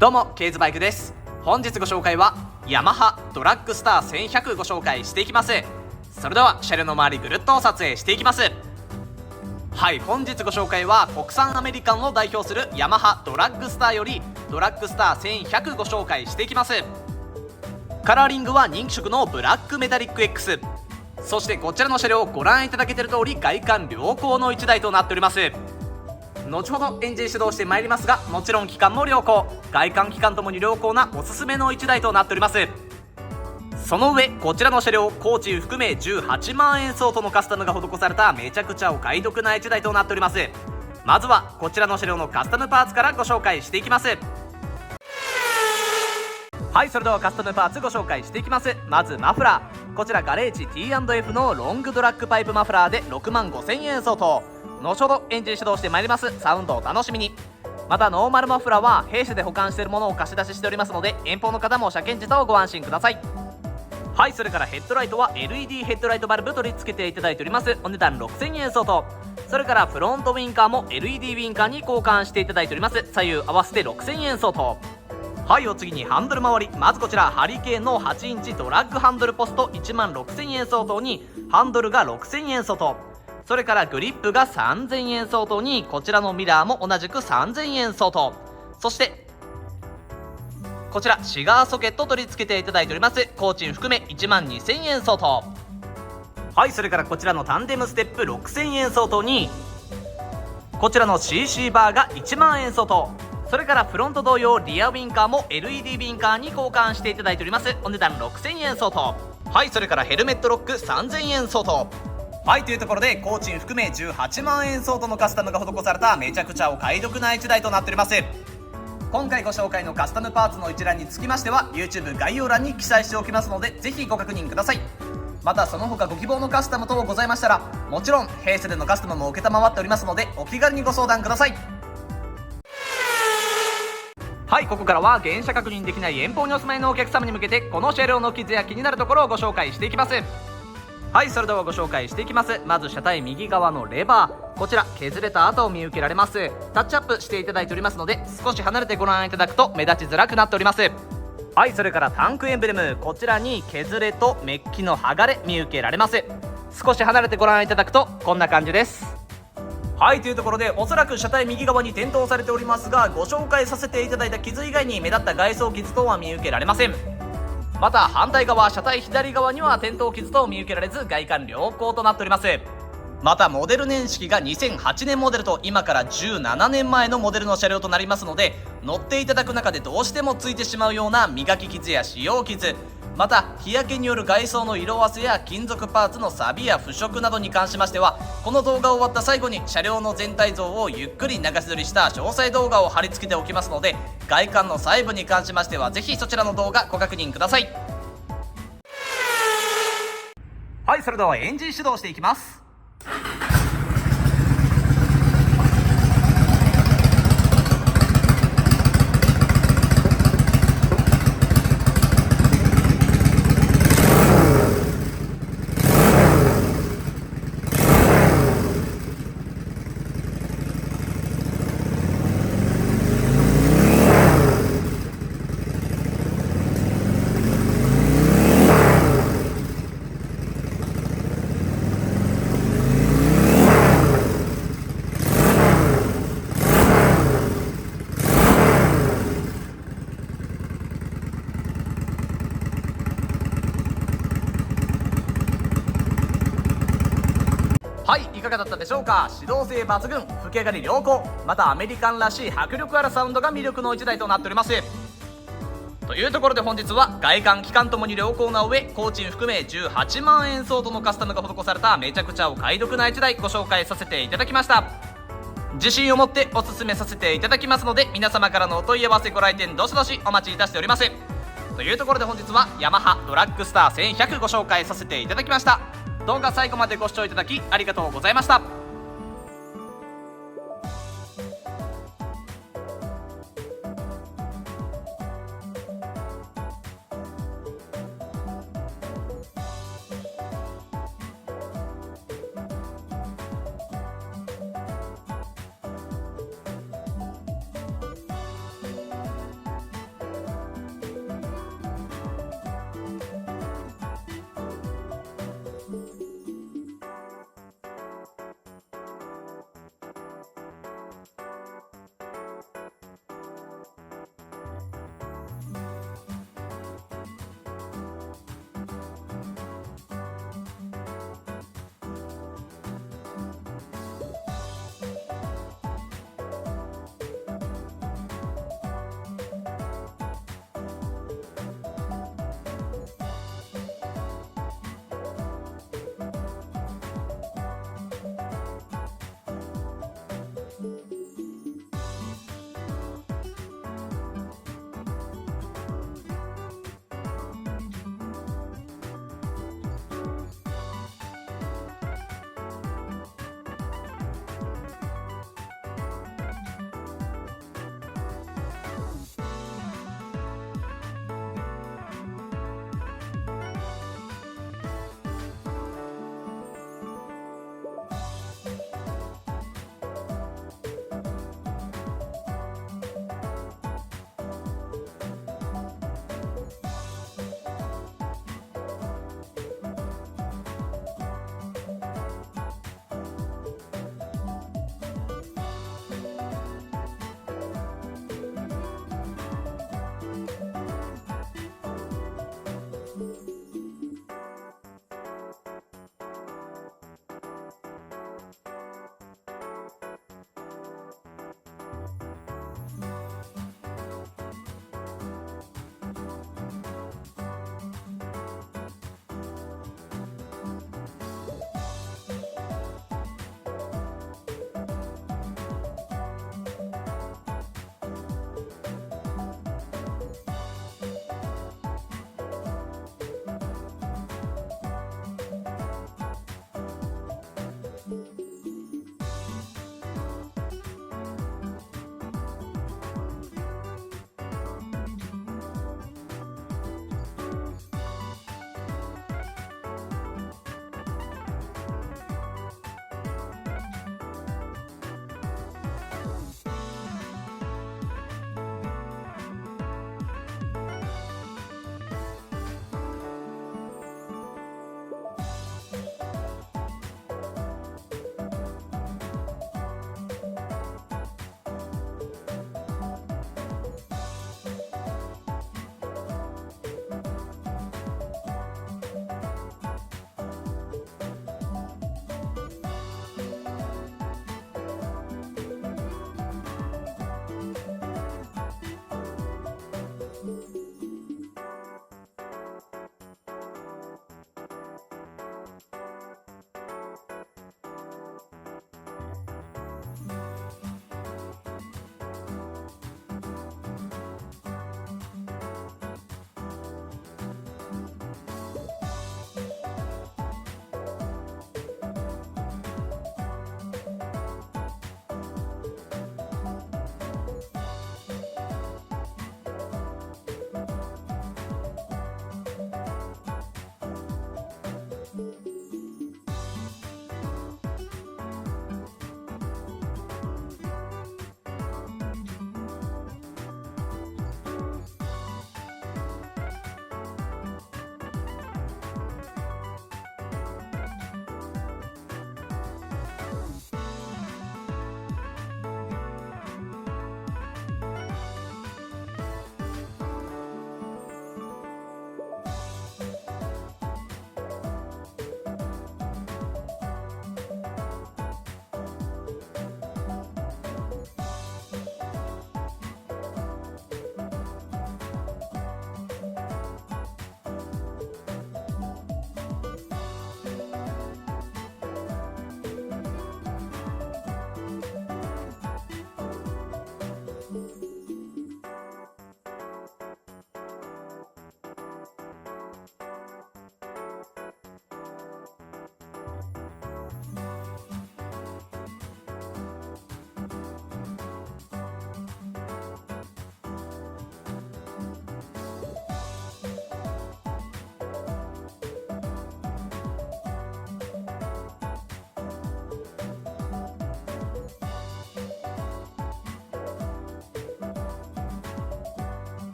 どうもケーズバイクです。本日ご紹介はヤマハドラッグスター1100ご紹介していきます。それでは車両の周りぐるっと撮影していきます。はい、本日ご紹介は国産アメリカンを代表するヤマハドラッグスターよりドラッグスター1100ご紹介していきます。カラーリングは人気色のブラックメタリック X、 そしてこちらの車両ご覧いただけている通り外観良好の1台となっております。後ほどエンジン始動してまいりますが、もちろん機関も良好、外観機関ともに良好なおすすめの1台となっております。その上こちらの車両工賃含め18万円相当のカスタムが施されためちゃくちゃお買い得な1台となっております。まずはこちらの車両のカスタムパーツからご紹介していきます。はい、それではカスタムパーツご紹介していきます。まずマフラー、こちらガレージ T&F のロングドラッグパイプマフラーで6万5000円相当、後ほどエンジン始動してまいります。サウンドをお楽しみに。またノーマルマフラーは弊社で保管しているものを貸し出ししておりますので、遠方の方も車検時とご安心ください。はい、それからヘッドライトは LED ヘッドライトバルブ取り付けていただいております。お値段6000円相当。それからフロントウインカーも LED ウインカーに交換していただいております。左右合わせて6000円相当。はい、お次にハンドル周り、まずこちらハリケーンの8インチドラッグハンドルポスト1万6000円相当にハンドルが6000円相当、それからグリップが3000円相当に、こちらのミラーも同じく3000円相当、そしてこちらシガーソケット取り付けていただいております。工賃含め1万2000円相当。はい、それからこちらのタンデムステップ6000円相当に、こちらの CC バーが1万円相当、それからフロント同様リアウインカーも LED ウインカーに交換していただいております。お値段6000円相当。はい、それからヘルメットロック3000円相当。はい、というところで工賃含め18万円相当のカスタムが施されためちゃくちゃお買い得な1台となっております。今回ご紹介のカスタムパーツの一覧につきましては YouTube 概要欄に記載しておきますので、ぜひご確認ください。またその他ご希望のカスタム等ございましたら、もちろん弊社でのカスタムも承っておりますので、お気軽にご相談ください。はい、ここからは原車確認できない遠方にお住まいのお客様に向けてこの車両の傷や気になるところをご紹介していきます。はい、それではご紹介していきます。まず車体右側のレバー、こちら削れた跡を見受けられます。タッチアップしていただいておりますので、少し離れてご覧いただくと目立ちづらくなっております。はい、それからタンクエンブレム、こちらに削れとメッキの剥がれ見受けられます。少し離れてご覧いただくとこんな感じです。はい、というところでおそらく車体右側に点灯されておりますが、ご紹介させていただいた傷以外に目立った外装傷等は見受けられません。また反対側車体左側には点灯傷等見受けられず、外観良好となっております。またモデル年式が2008年モデルと今から17年前のモデルの車両となりますので、乗っていただく中でどうしてもついてしまうような磨き傷や使用傷、また日焼けによる外装の色あせや金属パーツの錆や腐食などに関しましては、この動画を終わった最後に車両の全体像をゆっくり流し撮りした詳細動画を貼り付けておきますので、外観の細部に関しましてはぜひそちらの動画ご確認ください。はい、それではエンジン始動していきます。しょうか。指導性抜群、吹き上がり良好、またアメリカンらしい迫力あるサウンドが魅力の1台となっております。というところで本日は外観機関ともに良好な上、工賃含め18万円相当のカスタムが施されためちゃくちゃお買い得な1台ご紹介させていただきました。自信を持っておすすめさせていただきますので、皆様からのお問い合わせご来店どしどしお待ちいたしております。というところで本日はヤマハドラッグスター1100ご紹介させていただきました。動画最後までご視聴いただきありがとうございました。